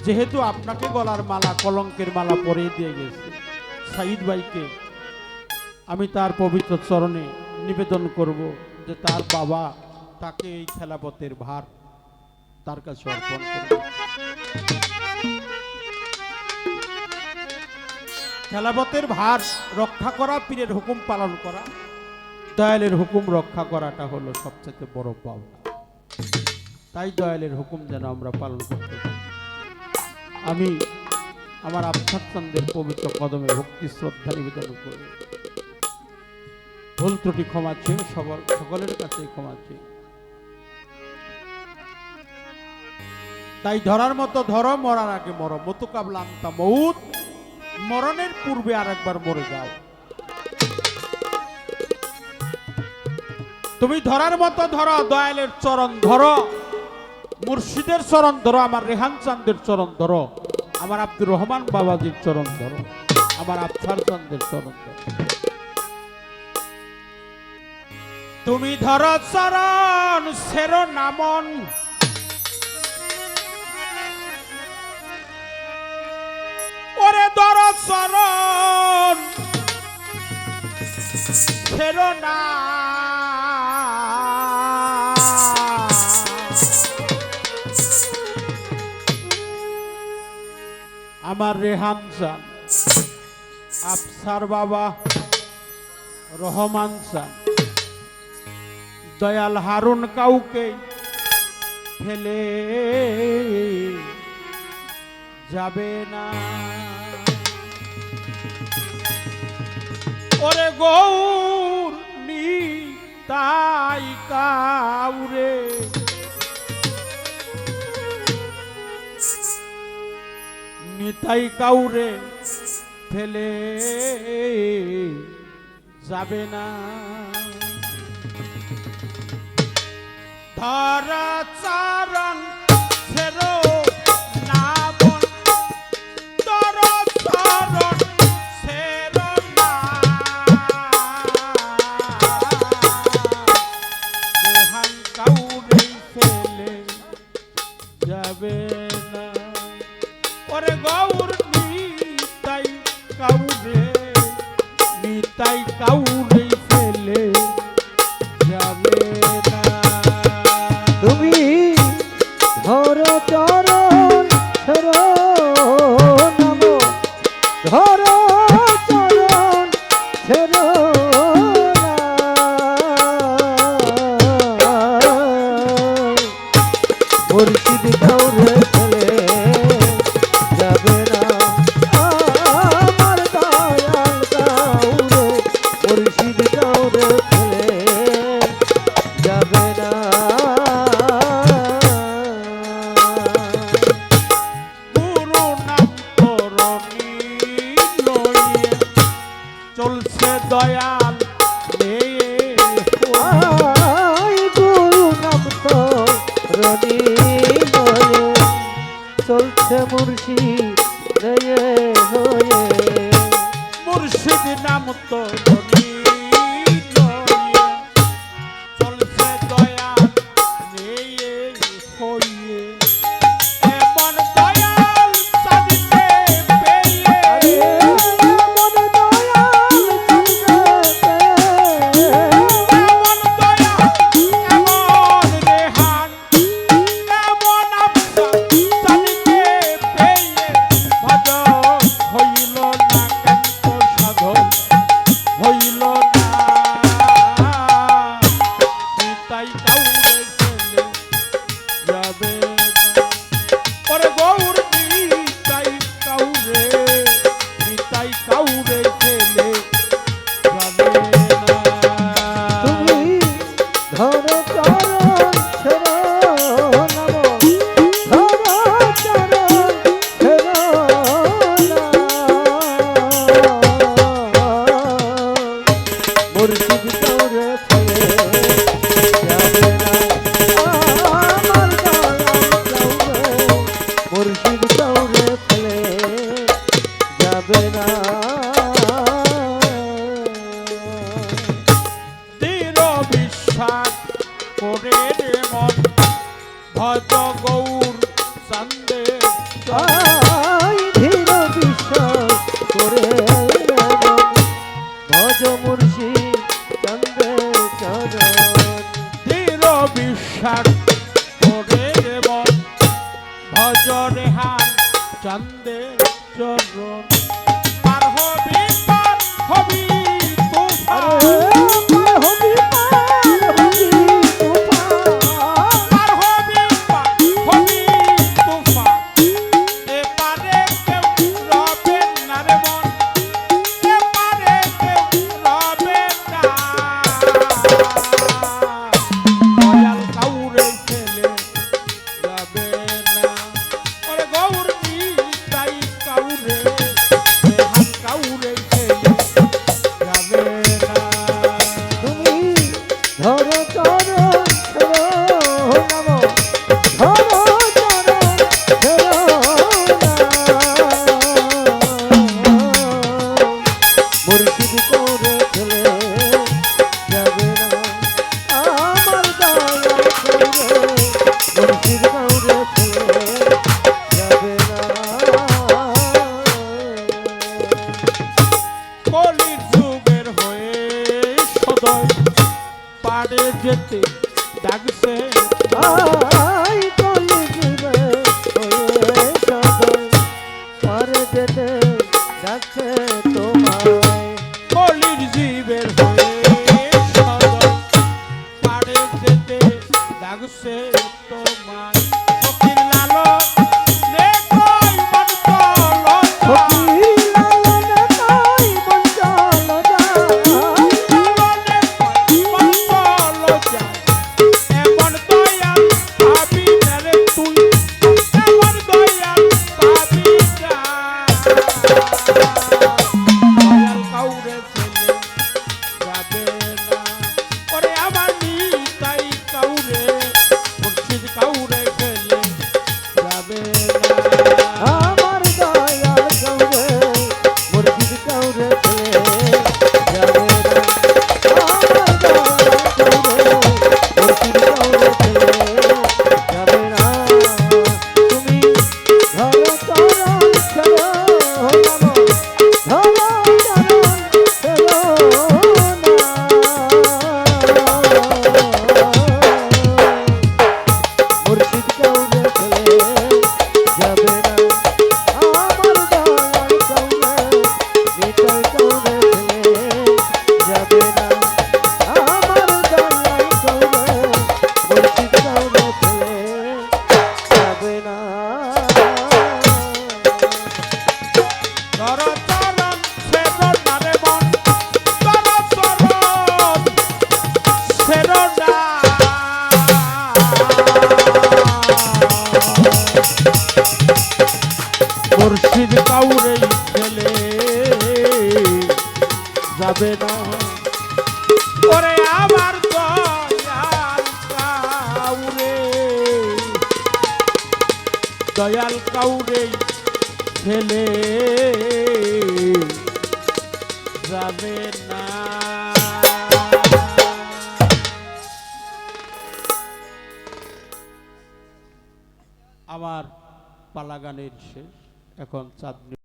যেহেতু আপনাকে গলার মালা কলঙ্কের মালা পরিয়ে দিয়ে গেছে, সাইদ ভাইকে আমি তার পবিত্র চরণে নিবেদন করব যে তার বাবা তাকে এই খেলাপথের ভার তার কাছে অর্পণ করবে। খেলাপথের ভার রক্ষা করা, পীরের হুকুম পালন করা, দয়ালের হুকুম রক্ষা করাটা হলো সবচেয়ে বড় পাওনা। তাই দয়ালের হুকুম যেন আমরা পালন করতে পারি। আমি আমার আফসার চন্দ্রের পবিত্র কদমে ভক্তি শ্রদ্ধা নিবেদন করি। ভুল ত্রুটি ক্ষমা চেয়ে সকলের কাছে ক্ষমা চেয়ে। তাই ধরার মতো ধরো, মরার আগে মরো, মতুকাবলান্তা মউত, মরণের পূর্বে আরেকবার মরে যাও। তুমি ধরার মতো ধরো, দয়ালের চরণ ধরো, মুর্শিদের চরণ ধরো, আমার রেহান চাঁদের চরণ ধরো, আমার আব্দুর রহমান বাবাজির চরণ ধরো, আমার আফসার চাঁদের চরণ ধরো। তুমি ধরো চরণ সেরো নামন, ওরে ধরো চরণ সেরো না, আমার রেহান চান, আফসার বাবা, রহমান চান, দয়াল হারুন কাউকে ফেলে যাবে না। ওরে গৌর নিতাই কাউরে নিতাই কাউরে ফেলে যাবে না। ধরা চারণ ছেড়ো নামন, ধরা চারণ ছেড়ো না, রেহান কাউরে ফেলে যাবে না। ওরে গৌর নিতাই কাউরে নিতাই কাউরে ফেলে যাবে না। তুমি ধরো চরণ ধরো নাম, ধরো চরণ ধরো মুর্শিদ কাউরে ফেলে যাবে না, আমার দয়াল কাউরে মুর্শিদ কাউরে ফেলে যাবে না। গুরু নাম তরণী লইয়ে চলছে দয়াল নিয়ে, গুরু নাম তো রনি বলে চলছে মুর্শিদ হয়ে হয়ে, মুর্শিদ নাম তরণী লইয়ে চলছে দয়াল নিয়ে হইয়ে, এমন দয়াল চাঁদিতে পেয়ে, মন দয়াল চিনতে এমন দয়াল, এমন রেহান, এমন আফসার চাঁদিতে পেয়ে ভজন আই ধীর বিশ্বাস করে ভজ মুর্শিদ চন্দ্রে চরণ দৃঢ় বিশ্বাস করে দেবন ভজরে হান চন্দে চরণ পার হবি তুফান পার হবি তুফান এপারে কেউ রবে না রে মন এপারে কেউ রবে না দয়াল কাউরে ছেলে যাবে না ওরে গৌর তাই কাউরে হাত কাউরে ছেলে যাবে না তুমি ধরো চরণ নম ধরো চরণ মুর্শিদ করে ফেলে যাবে না আমার দয়া করে মুর্শিদ করে ফেলে যাবে না কলির যুগের হয়ে সদয় পাড়ে যেতে ডাকছে আই কলি জীবে হয়ে সদয় পারে যেতে ডাকছে তোমায় কলির জীবের হয়ে সদয় পাড়ে যেতে ডাকছে তোমায় ফকির লালো রে কই মন চলো ফকির লালনে তাই বঞ্চল যায় মন চলো যায় এমন দয়াল পাবি না রে তুই এমন দয়াল পাবি না দয়াল কাউরে ছেলে যাবে না ওরে আমার নিতাই কাউরে মুর্শিদ কাউরে ছেলে যাবে না আমার দয়াল কাউরে মুর্শিদ কাউরে ছেলে যাবে না আমার দয়াল কাউরে মুর্শিদ কাউরে ছেলে যাবে না তুমি ধরো চরণ ছেড়ো নম ধরো চরণ ছেড়ো না মুর্শিদ কাউরে ফেলে যাবে না আমার দয়াল কাউরে নিতাই কাউরে ফেলে যাবে না আমার দয়াল কাউরে মুর্শিদ কাউরে ফেলে যাবে না ধর চরণ ছেড়ো না রে মন ধর চরণ ছেড়ো না মুর্শিদ কাউরে ছেলে যাবে না ওরে আমার দয়াল কাউরে ছেলে যাবে না। আমার পালা গানের শেষ, এখন চাঁদনি।